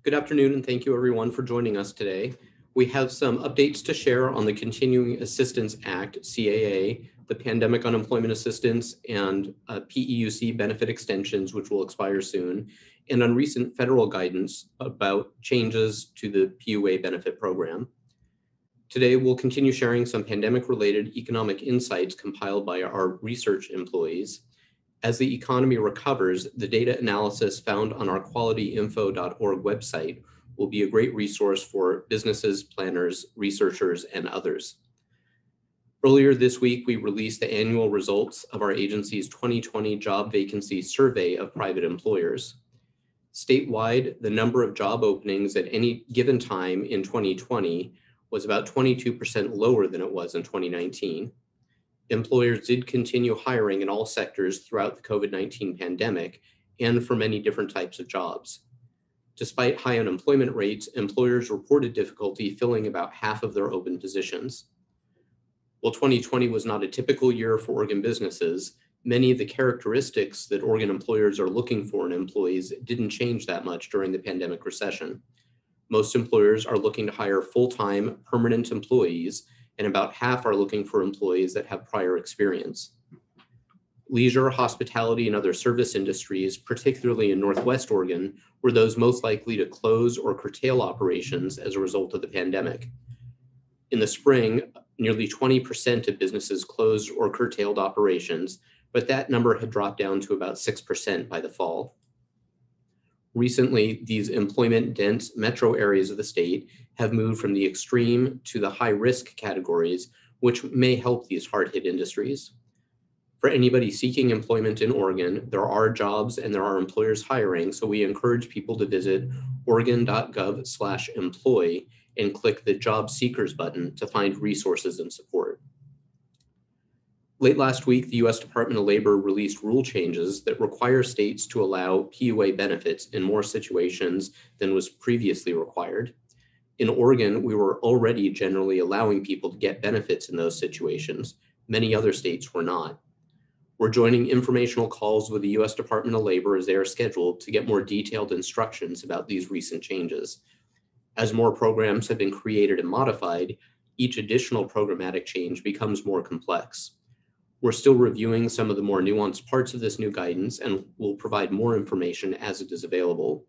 Good afternoon, and thank you everyone for joining us today. We have some updates to share on the Continuing Assistance Act, CAA, the Pandemic Unemployment Assistance, and PEUC benefit extensions, which will expire soon, and on recent federal guidance about changes to the PUA benefit program. Today, we'll continue sharing some pandemic-related economic insights compiled by our research employees. As the economy recovers, the data analysis found on our qualityinfo.org website will be a great resource for businesses, planners, researchers, and others. Earlier this week, we released the annual results of our agency's 2020 job vacancy survey of private employers. Statewide, the number of job openings at any given time in 2020 was about 22% lower than it was in 2019. Employers did continue hiring in all sectors throughout the COVID-19 pandemic and for many different types of jobs. Despite high unemployment rates, employers reported difficulty filling about half of their open positions. While 2020 was not a typical year for Oregon businesses, many of the characteristics that Oregon employers are looking for in employees didn't change that much during the pandemic recession. Most employers are looking to hire full-time, permanent employees, and about half are looking for employees that have prior experience. Leisure, hospitality, and other service industries, particularly in Northwest Oregon, were those most likely to close or curtail operations as a result of the pandemic. In the spring, nearly 20% of businesses closed or curtailed operations, but that number had dropped down to about 6% by the fall. Recently, these employment-dense metro areas of the state have moved from the extreme to the high-risk categories, which may help these hard-hit industries. For anybody seeking employment in Oregon, there are jobs and there are employers hiring, so we encourage people to visit oregon.gov/employ and click the Job Seekers button to find resources and support. Late last week, the U.S. Department of Labor released rule changes that require states to allow PUA benefits in more situations than was previously required. In Oregon, we were already generally allowing people to get benefits in those situations. Many other states were not. We're joining informational calls with the U.S. Department of Labor as they are scheduled to get more detailed instructions about these recent changes. As more programs have been created and modified, each additional programmatic change becomes more complex. We're still reviewing some of the more nuanced parts of this new guidance and will provide more information as it is available.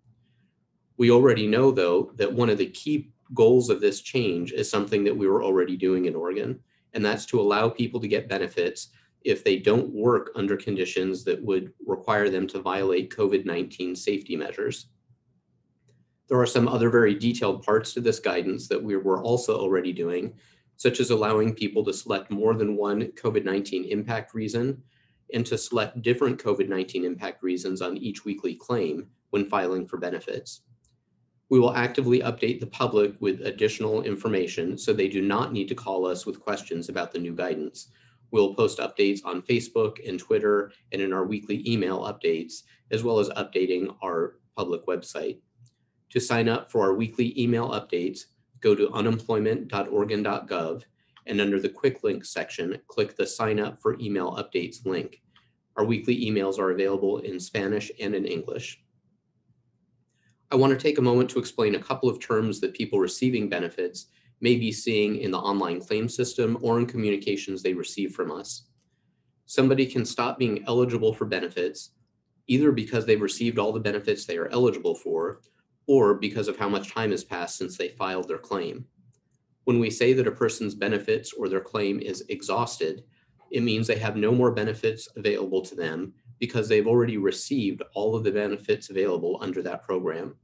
We already know, though, that one of the key goals of this change is something that we were already doing in Oregon, and that's to allow people to get benefits if they don't work under conditions that would require them to violate COVID-19 safety measures. There are some other very detailed parts to this guidance that we were also already doing, such as allowing people to select more than one COVID-19 impact reason and to select different COVID-19 impact reasons on each weekly claim when filing for benefits. We will actively update the public with additional information so they do not need to call us with questions about the new guidance. We'll post updates on Facebook and Twitter and in our weekly email updates, as well as updating our public website. To sign up for our weekly email updates, go to unemployment.oregon.gov and under the quick links section, click the sign up for email updates link. Our weekly emails are available in Spanish and in English. I want to take a moment to explain a couple of terms that people receiving benefits may be seeing in the online claim system or in communications they receive from us. Somebody can stop being eligible for benefits either because they've received all the benefits they are eligible for or because of how much time has passed since they filed their claim. When we say that a person's benefits or their claim is exhausted, it means they have no more benefits available to them because they've already received all of the benefits available under that program.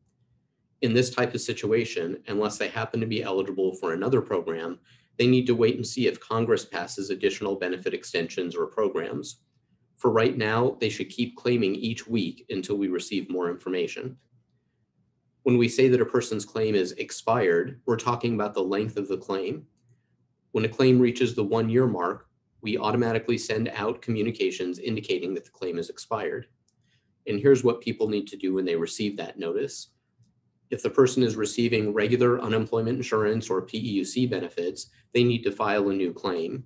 In this type of situation, unless they happen to be eligible for another program, they need to wait and see if Congress passes additional benefit extensions or programs. For right now, they should keep claiming each week until we receive more information. When we say that a person's claim is expired, we're talking about the length of the claim. When a claim reaches the 1-year mark, we automatically send out communications indicating that the claim is expired. And here's what people need to do when they receive that notice. If the person is receiving regular unemployment insurance or PEUC benefits, they need to file a new claim.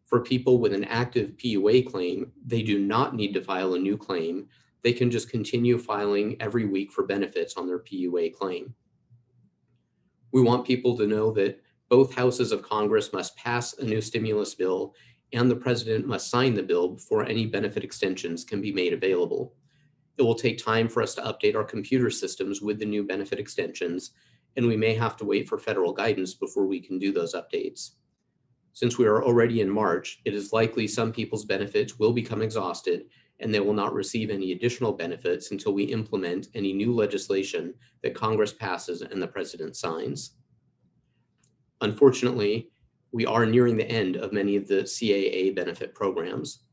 For people with an active PUA claim, they do not need to file a new claim they can just continue filing every week for benefits on their PUA claim. We want people to know that both houses of Congress must pass a new stimulus bill and the president must sign the bill before any benefit extensions can be made available. It will take time for us to update our computer systems with the new benefit extensions, and we may have to wait for federal guidance before we can do those updates. Since we are already in March, it is likely some people's benefits will become exhausted and they will not receive any additional benefits until we implement any new legislation that Congress passes and the president signs. Unfortunately, we are nearing the end of many of the CAA benefit programs.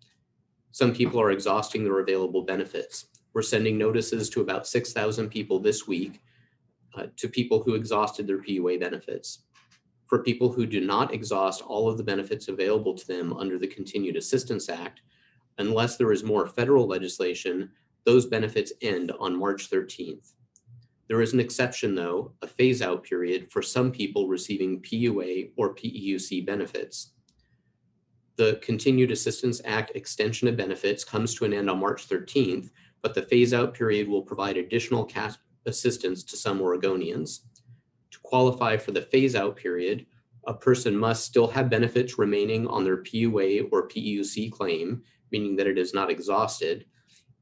Some people are exhausting their available benefits. We're sending notices to about 6,000 people this week to people who exhausted their PUA benefits. For people who do not exhaust all of the benefits available to them under the Continued Assistance Act, unless there is more federal legislation, those benefits end on March 13th. There is an exception, though, a phase-out period for some people receiving PUA or PEUC benefits. The Continued Assistance Act extension of benefits comes to an end on March 13th, but the phase-out period will provide additional cash assistance to some Oregonians. To qualify for the phase-out period, a person must still have benefits remaining on their PUA or PEUC claim, meaning that it is not exhausted,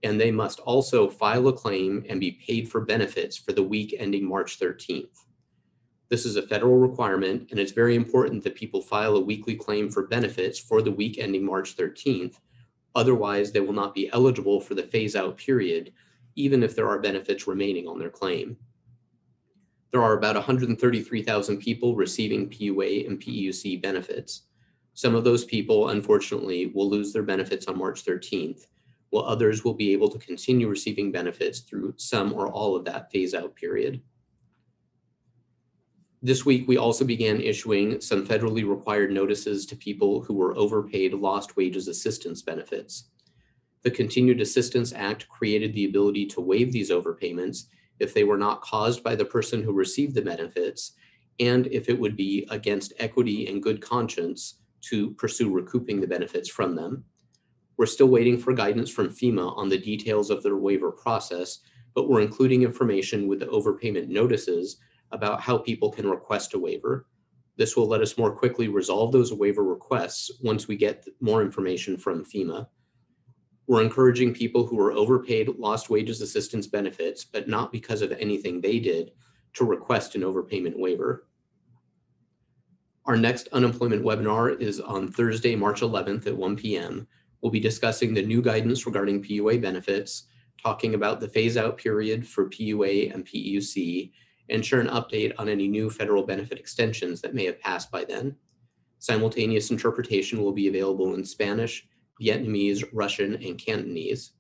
and they must also file a claim and be paid for benefits for the week ending March 13th. This is a federal requirement, and it's very important that people file a weekly claim for benefits for the week ending March 13th. Otherwise, they will not be eligible for the phase-out period, even if there are benefits remaining on their claim. There are about 133,000 people receiving PUA and PEUC benefits. Some of those people, unfortunately, will lose their benefits on March 13th, while others will be able to continue receiving benefits through some or all of that phase-out period. This week, we also began issuing some federally required notices to people who were overpaid lost wages assistance benefits. The Continued Assistance Act created the ability to waive these overpayments if they were not caused by the person who received the benefits, and if it would be against equity and good conscience to pursue recouping the benefits from them. We're still waiting for guidance from FEMA on the details of their waiver process, but we're including information with the overpayment notices about how people can request a waiver. This will let us more quickly resolve those waiver requests once we get more information from FEMA. We're encouraging people who are overpaid lost wages assistance benefits, but not because of anything they did, to request an overpayment waiver. Our next unemployment webinar is on Thursday, March 11th at 1 p.m. We'll be discussing the new guidance regarding PUA benefits, talking about the phase-out period for PUA and PEUC, and share an update on any new federal benefit extensions that may have passed by then. Simultaneous interpretation will be available in Spanish, Vietnamese, Russian, and Cantonese.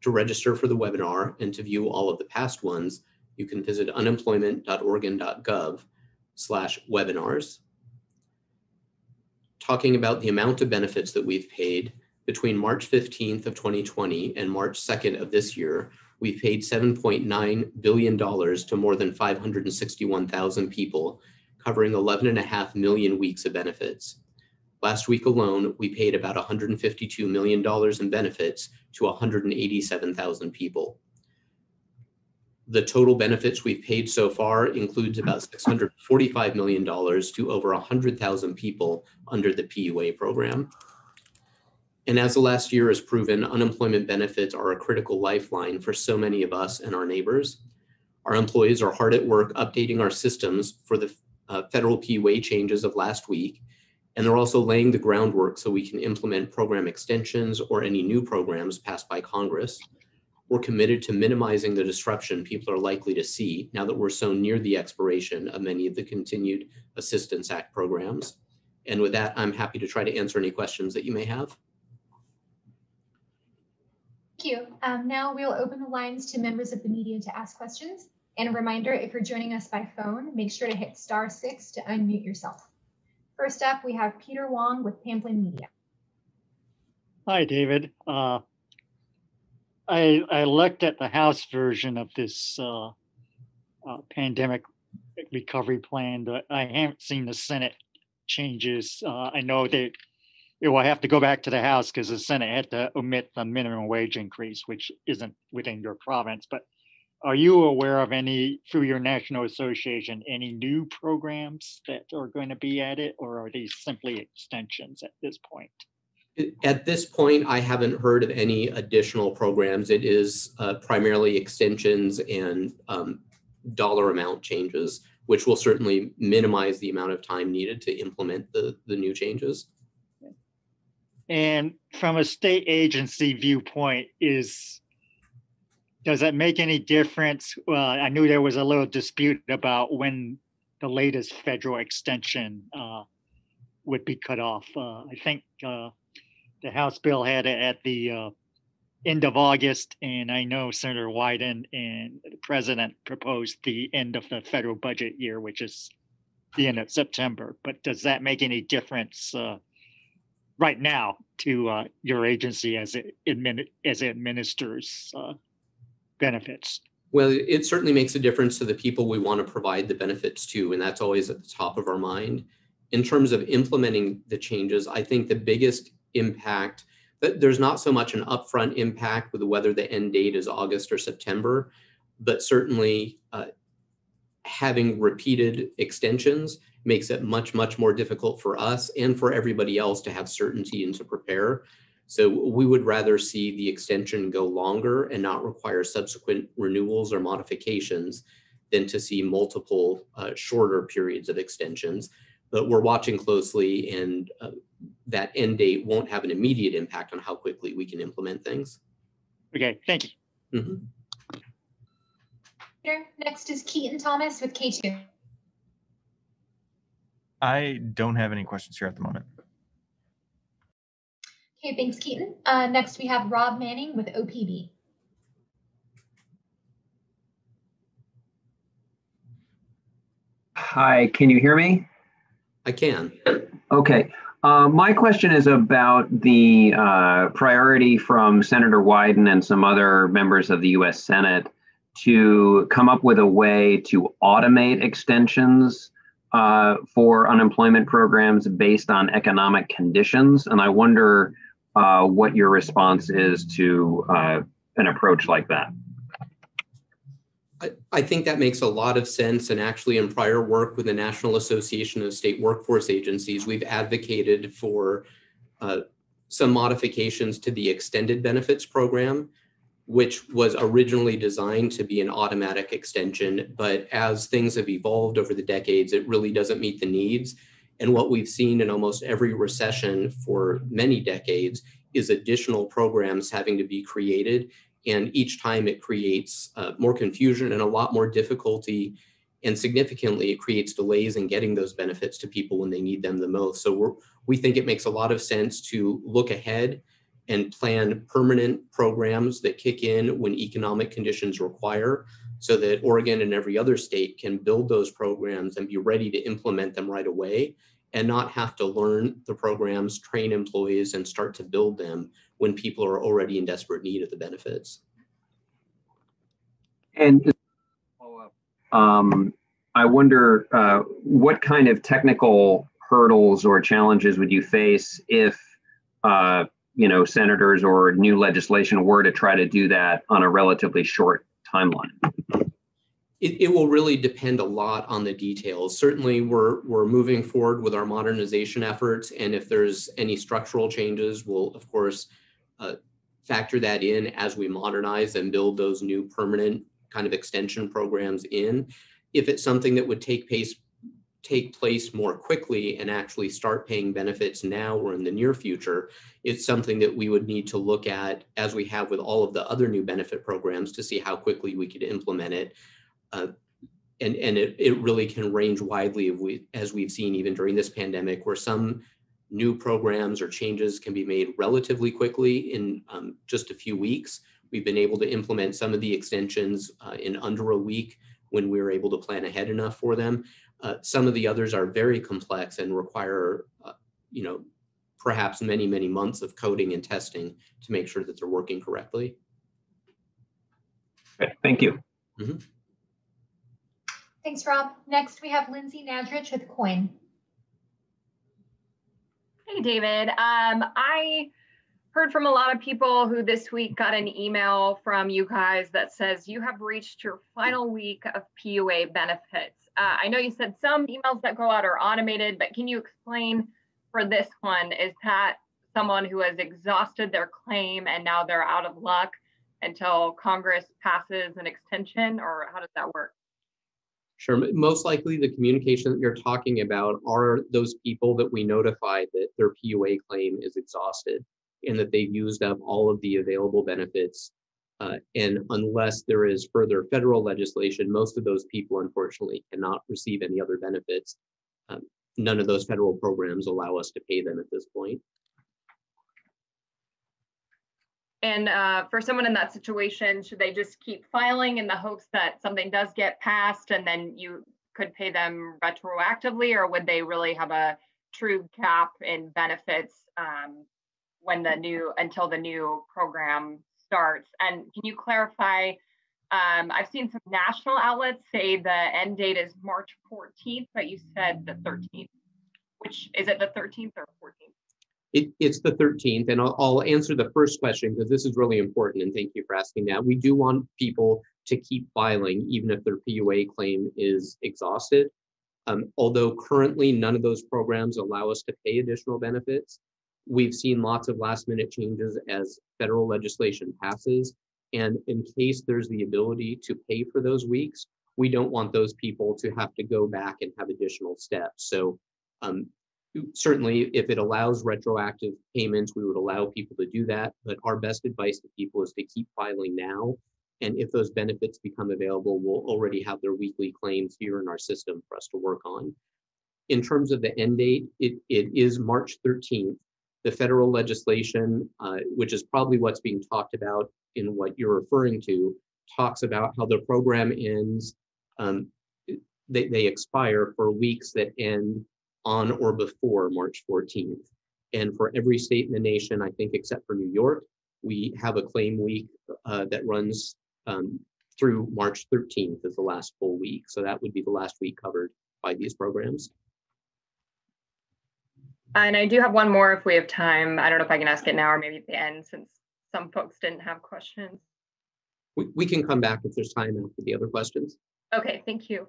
To register for the webinar and to view all of the past ones, you can visit unemployment.oregon.gov/webinars. Talking about the amount of benefits that we've paid, between March 15th of 2020 and March 2nd of this year, we've paid $7.9 billion to more than 561,000 people, covering 11.5 million weeks of benefits. Last week alone, we paid about $152 million in benefits to 187,000 people. The total benefits we've paid so far includes about $645 million to over 100,000 people under the PUA program. And as the last year has proven, unemployment benefits are a critical lifeline for so many of us and our neighbors. Our employees are hard at work updating our systems for the federal PUA changes of last week, and they're also laying the groundwork so we can implement program extensions or any new programs passed by Congress. We're committed to minimizing the disruption people are likely to see now that we're so near the expiration of many of the Continued Assistance Act programs. And with that, I'm happy to try to answer any questions that you may have. Thank you. Now we'll open the lines to members of the media to ask questions. And a reminder, if you're joining us by phone, make sure to hit *6 to unmute yourself. First up, we have Peter Wong with Pamplin Media. Hi, David. I looked at the House version of this pandemic recovery plan, but I haven't seen the Senate changes. I know that it will have to go back to the House because the Senate had to omit the minimum wage increase, which isn't within your province. But are you aware of any, through your national association, any new programs that are going to be added, or are these simply extensions at this point? At this point, I haven't heard of any additional programs. It is primarily extensions and dollar amount changes, which will certainly minimize the amount of time needed to implement the new changes. And from a state agency viewpoint, does that make any difference? Well, I knew there was a little dispute about when the latest federal extension would be cut off. I think the House bill had it at the end of August, and I know Senator Wyden and the president proposed the end of the federal budget year, which is the end of September. But does that make any difference right now to your agency as it administers benefits? Well, it certainly makes a difference to the people we want to provide the benefits to, and that's always at the top of our mind. In terms of implementing the changes, I think the biggest impact, there's not so much an upfront impact with whether the end date is August or September, but certainly having repeated extensions makes it much, much more difficult for us and for everybody else to have certainty and to prepare. So we would rather see the extension go longer and not require subsequent renewals or modifications than to see multiple shorter periods of extensions. But we're watching closely, and that end date won't have an immediate impact on how quickly we can implement things. Okay, thank you. Mm-hmm. Next is Keaton Thomas with K2. I don't have any questions here at the moment. Okay, thanks, Keaton. Next, we have Rob Manning with OPB. Hi, can you hear me? I can. Okay. My question is about the priority from Senator Wyden and some other members of the U.S. Senate to come up with a way to automate extensions for unemployment programs based on economic conditions. And I wonder what your response is to an approach like that. I think that makes a lot of sense. And actually, in prior work with the National Association of State Workforce Agencies, we've advocated for some modifications to the extended benefits program, which was originally designed to be an automatic extension. But as things have evolved over the decades, it really doesn't meet the needs. And what we've seen in almost every recession for many decades is additional programs having to be created. And each time it creates more confusion and a lot more difficulty. And significantly, it creates delays in getting those benefits to people when they need them the most. So we think it makes a lot of sense to look ahead and plan permanent programs that kick in when economic conditions require, so that Oregon and every other state can build those programs and be ready to implement them right away and not have to learn the programs, train employees, and start to build them when people are already in desperate need of the benefits. And I wonder what kind of hurdles or challenges would you face if senators or new legislation were to try to do that on a relatively short timeline? It will really depend a lot on the details. Certainly, we're moving forward with our modernization efforts, and if there's any structural changes, we'll of course factor that in as we modernize and build those new permanent kind of extension programs in. If it's something that would take place more quickly and actually start paying benefits now or in the near future, it's something that we would need to look at, as we have with all of the other new benefit programs, to see how quickly we could implement it. And it really can range widely, as we've seen even during this pandemic, where some new programs or changes can be made relatively quickly in just a few weeks. We've been able to implement some of the extensions in under a week when we were able to plan ahead enough for them. Some of the others are very complex and require, perhaps many, many months of coding and testing to make sure that they're working correctly. Okay, thank you. Mm-hmm. Thanks, Rob. Next, we have Lindsay Nadrich with COIN. Hey, David. I heard from a lot of people who this week got an email from you guys that says you have reached your final week of PUA benefits. I know you said some emails that go out are automated, but can you explain for this one, is that someone who has exhausted their claim and now they're out of luck until Congress passes an extension, or how does that work? Sure. Most likely the communication that you're talking about are those people that we notify that their PUA claim is exhausted and that they've used up all of the available benefits. And unless there is further federal legislation, most of those people, unfortunately, cannot receive any other benefits. None of those federal programs allow us to pay them at this point. And for someone in that situation, should they just keep filing in the hopes that something does get passed and then you could pay them retroactively, or would they really have a true cap in benefits until the new program starts? And can you clarify, I've seen some national outlets say the end date is March 14th, but you said the 13th. Which, is it the 13th or 14th? It's the 13th, and I'll answer the first question because this is really important, and thank you for asking that. We do want people to keep filing even if their PUA claim is exhausted. Although currently none of those programs allow us to pay additional benefits, we've seen lots of last-minute changes as federal legislation passes, and in case there's the ability to pay for those weeks, we don't want those people to have to go back and have additional steps. So certainly, if it allows retroactive payments, we would allow people to do that. But our best advice to people is to keep filing now. And if those benefits become available, we'll already have their weekly claims here in our system for us to work on. In terms of the end date, it is March 13th. The federal legislation, which is probably what's being talked about in what you're referring to, talks about how the program ends. They expire for weeks that end on or before March 14th. And for every state in the nation, I think except for New York, we have a claim week that runs through March 13th as the last full week. So that would be the last week covered by these programs. And I do have one more if we have time. I don't know if I can ask it now or maybe at the end, since some folks didn't have questions. We can come back if there's time after the other questions. Okay, thank you.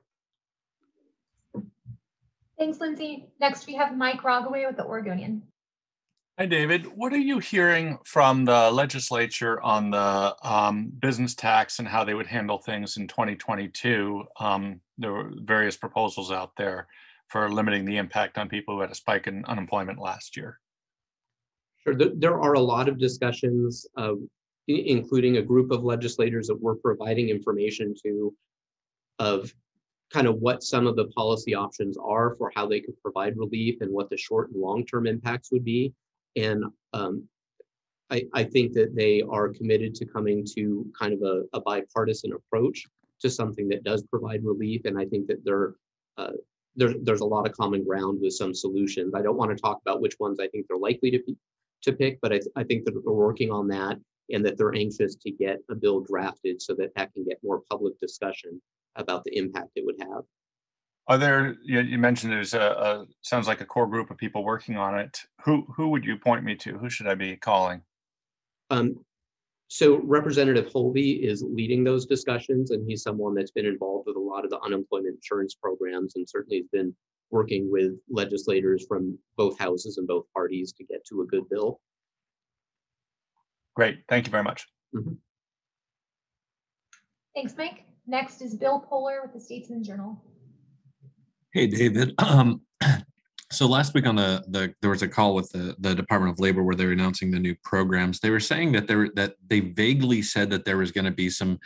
Thanks, Lindsay. Next, we have Mike Rogaway with the Oregonian. Hi, David. What are you hearing from the legislature on the business tax and how they would handle things in 2022? There were various proposals out there for limiting the impact on people who had a spike in unemployment last year. Sure. There are a lot of discussions, including a group of legislators that we're providing information to of kind of what some of the policy options are for how they could provide relief and what the short and long-term impacts would be. And I think that they are committed to coming to kind of a bipartisan approach to something that does provide relief. And I think that there's a lot of common ground with some solutions. I don't want to talk about which ones I think they're likely to pick, but I think that they're working on that and that they're anxious to get a bill drafted so that can get more public discussion about the impact it would have. Are there, you mentioned there's sounds like a core group of people working on it. Who would you point me to? Who should I be calling? So Representative Holvey is leading those discussions, and he's someone that's been involved with a lot of the unemployment insurance programs and certainly has been working with legislators from both houses and both parties to get to a good bill. Great, thank you very much. Mm-hmm. Thanks, Mike. Next is Bill Poehler with the Statesman Journal. Hey, David. So last week on there was a call with the Department of Labor where they were announcing the new programs. They were saying that they vaguely said that there was going to be some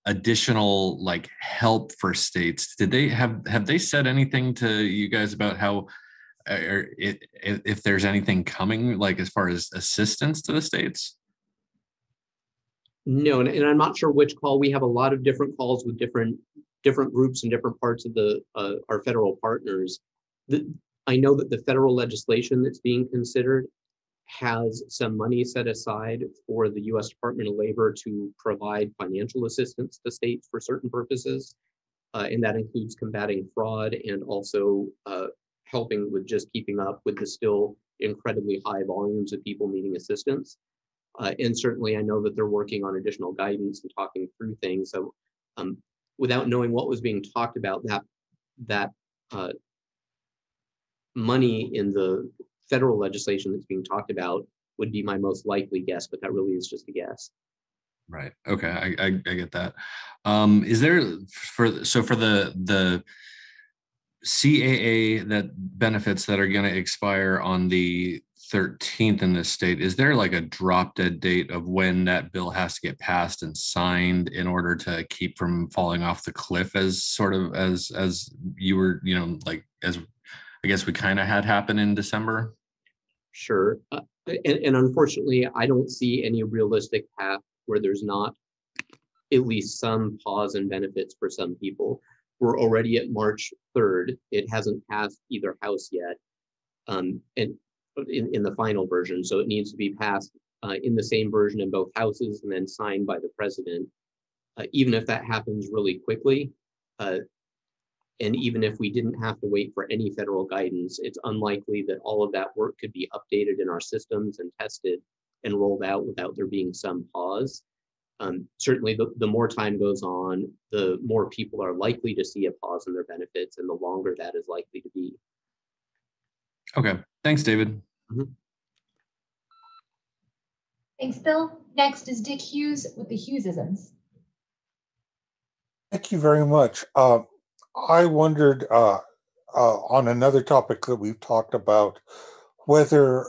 additional like help for states. Did they have they said anything to you guys about how if there's anything coming, like as far as assistance to the states? No, and I'm not sure which call. We have a lot of different calls with different groups and different parts of our federal partners. I know that the federal legislation that's being considered has some money set aside for the U.S. Department of Labor to provide financial assistance to states for certain purposes, and that includes combating fraud and also helping with just keeping up with the still incredibly high volumes of people needing assistance. And certainly I know that they're working on additional guidance and talking through things. So without knowing what was being talked about, that money in the federal legislation that's being talked about would be my most likely guess, but that really is just a guess. Right. Okay. I get that. Is there for the CAA that benefits that are going to expire on the 13th in this state, is there like a drop dead date of when that bill has to get passed and signed in order to keep from falling off the cliff, as sort of as you were, like as I guess we kind of had happen in December? Sure. And unfortunately, I don't see any realistic path where there's not at least some pause in benefits for some people. We're already at March 3rd. It hasn't passed either house yet, and in the final version. So it needs to be passed in the same version in both houses and then signed by the president. Even if that happens really quickly, and even if we didn't have to wait for any federal guidance, it's unlikely that all of that work could be updated in our systems and tested and rolled out without there being some pause. Certainly, the more time goes on, the more people are likely to see a pause in their benefits, and the longer that is likely to be. Okay. Thanks, David. Mm-hmm. Thanks, Bill. Next is Dick Hughes with the Hughesisms. Thank you very much. I wondered on another topic that we've talked about, whether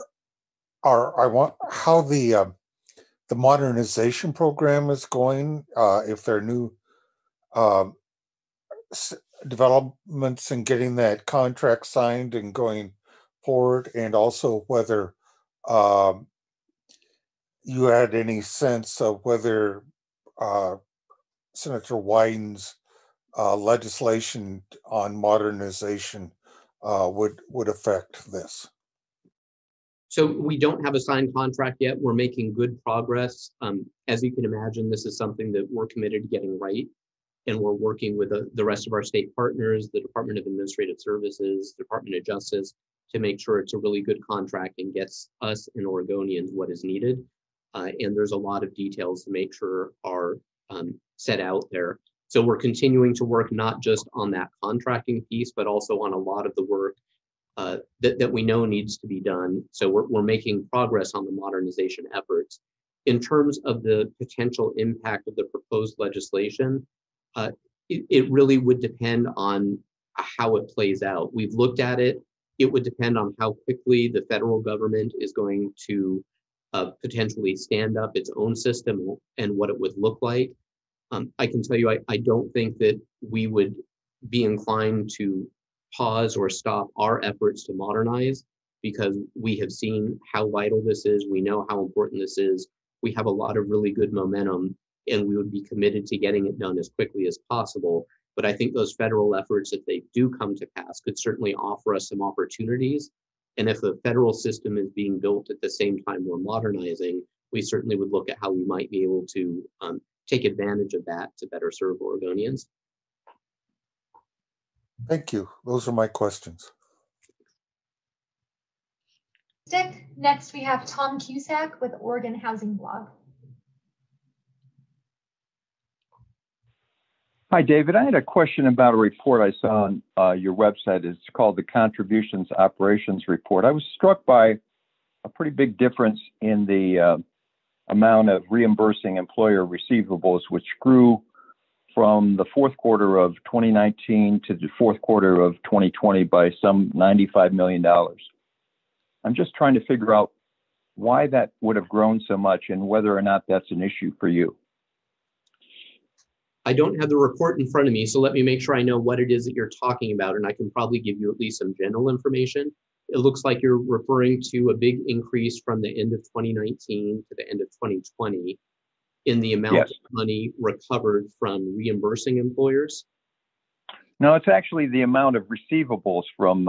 how the modernization program is going, if there are new developments in getting that contract signed and going forward, and also whether you had any sense of whether Senator Wyden's legislation on modernization would affect this. So we don't have a signed contract yet. We're making good progress. As you can imagine, this is something that we're committed to getting right. And we're working with the rest of our state partners, the Department of Administrative Services, Department of Justice, to make sure it's a really good contract and gets us and Oregonians what is needed. And there's a lot of details to make sure are set out there. So we're continuing to work not just on that contracting piece, but also on a lot of the work that we know needs to be done. So we're making progress on the modernization efforts. In terms of the potential impact of the proposed legislation, it really would depend on how it plays out. We've looked at it. It would depend on how quickly the federal government is going to potentially stand up its own system and what it would look like. I can tell you, I don't think that we would be inclined to pause or stop our efforts to modernize, because we have seen how vital this is. We know how important this is. We have a lot of really good momentum, and we would be committed to getting it done as quickly as possible. But I think those federal efforts, if they do come to pass, could certainly offer us some opportunities. And if the federal system is being built at the same time we're modernizing, we certainly would look at how we might be able to take advantage of that to better serve Oregonians. Thank you. Those are my questions. Dick. Next, we have Tom Cusack with Oregon Housing Blog. Hi, David. I had a question about a report I saw on your website. It's called the Contributions Operations Report. I was struck by a pretty big difference in the amount of reimbursing employer receivables, which grew from the fourth quarter of 2019 to the fourth quarter of 2020 by some $95 million. I'm just trying to figure out why that would have grown so much and whether or not that's an issue for you. I don't have the report in front of me, so let me make sure I know what it is that you're talking about, and I can probably give you at least some general information. It looks like you're referring to a big increase from the end of 2019 to the end of 2020 in the amount of money recovered from reimbursing employers. No, it's actually the amount of receivables from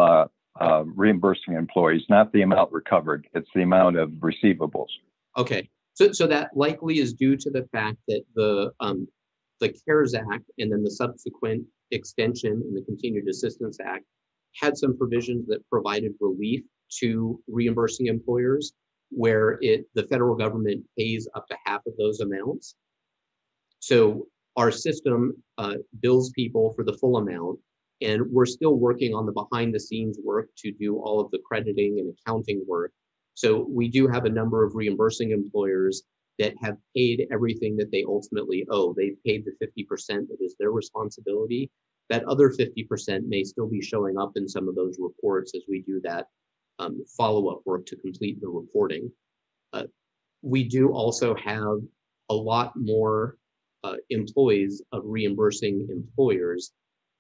reimbursing employees, not the amount recovered. It's the amount of receivables. Okay, so that likely is due to the fact that the CARES Act and then the subsequent extension in the Continued Assistance Act had some provisions that provided relief to reimbursing employers, where the federal government pays up to half of those amounts. So our system bills people for the full amount, and we're still working on the behind the scenes work to do all of the crediting and accounting work. So we do have a number of reimbursing employers that have paid everything that they ultimately owe. They've paid the 50% that is their responsibility. That other 50% may still be showing up in some of those reports as we do that follow-up work to complete the reporting. We do also have a lot more employees of reimbursing employers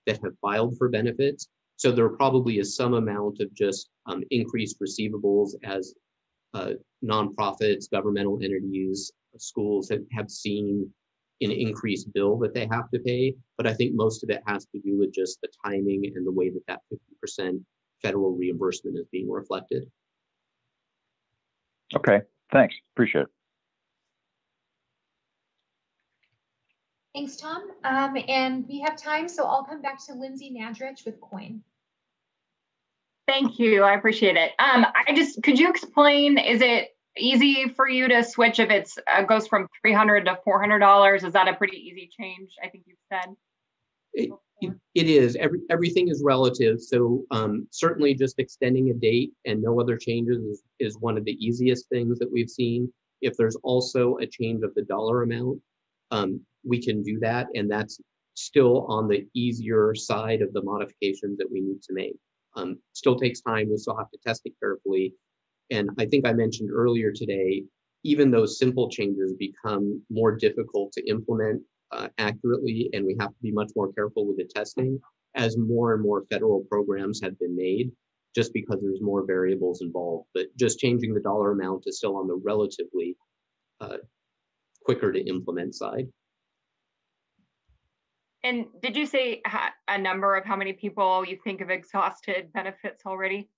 that have filed for benefits. So there probably is some amount of just increased receivables as nonprofits, governmental entities, schools have seen an increased bill that they have to pay. But I think most of it has to do with just the timing and the way that that 50% federal reimbursement is being reflected. Okay, thanks. Appreciate it. Thanks, Tom. And we have time, so I'll come back to Lindsay Nadrich with COIN. Thank you. I appreciate it. Could you explain, is it easy for you to switch if it's goes from $300 to $400? Is that a pretty easy change? I think you've said. It is. Everything is relative. So certainly just extending a date and no other changes is one of the easiest things that we've seen. If there's also a change of the dollar amount, we can do that. And that's still on the easier side of the modifications that we need to make. Still takes time. We still have to test it carefully. And I think I mentioned earlier today, even those simple changes become more difficult to implement accurately, and we have to be much more careful with the testing as more and more federal programs have been made, just because there's more variables involved. But just changing the dollar amount is still on the relatively quicker to implement side. And did you say a number of how many people you think have exhausted benefits already?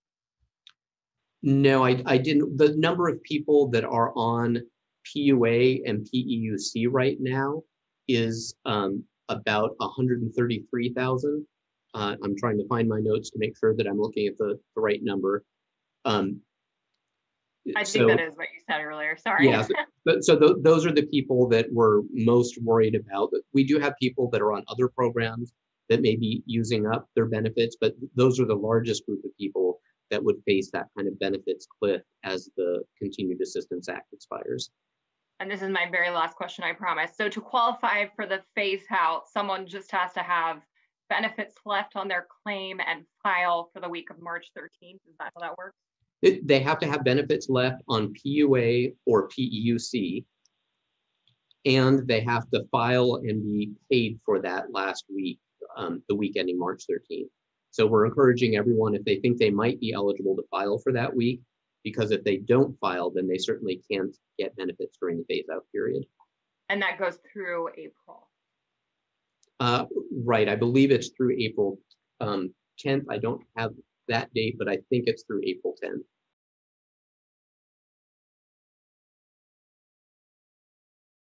No, I didn't. The number of people that are on PUA and PEUC right now is about 133,000. I'm trying to find my notes to make sure that I'm looking at the right number. I think that is what you said earlier. Sorry. Yeah. So those are the people that we're most worried about. We do have people that are on other programs that may be using up their benefits, but those are the largest group of people that would face that kind of benefits cliff as the Continued Assistance Act expires. And this is my very last question, I promise. So to qualify for the phase out, someone just has to have benefits left on their claim and file for the week of March 13th. Is that how that works? They have to have benefits left on PUA or PEUC, and they have to file and be paid for that last week, the week ending March 13th. So we're encouraging everyone, if they think they might be eligible, to file for that week, because if they don't file, then they certainly can't get benefits during the phase out period. And that goes through April. Right, I believe it's through April 10th. I don't have that date, but I think it's through April 10th.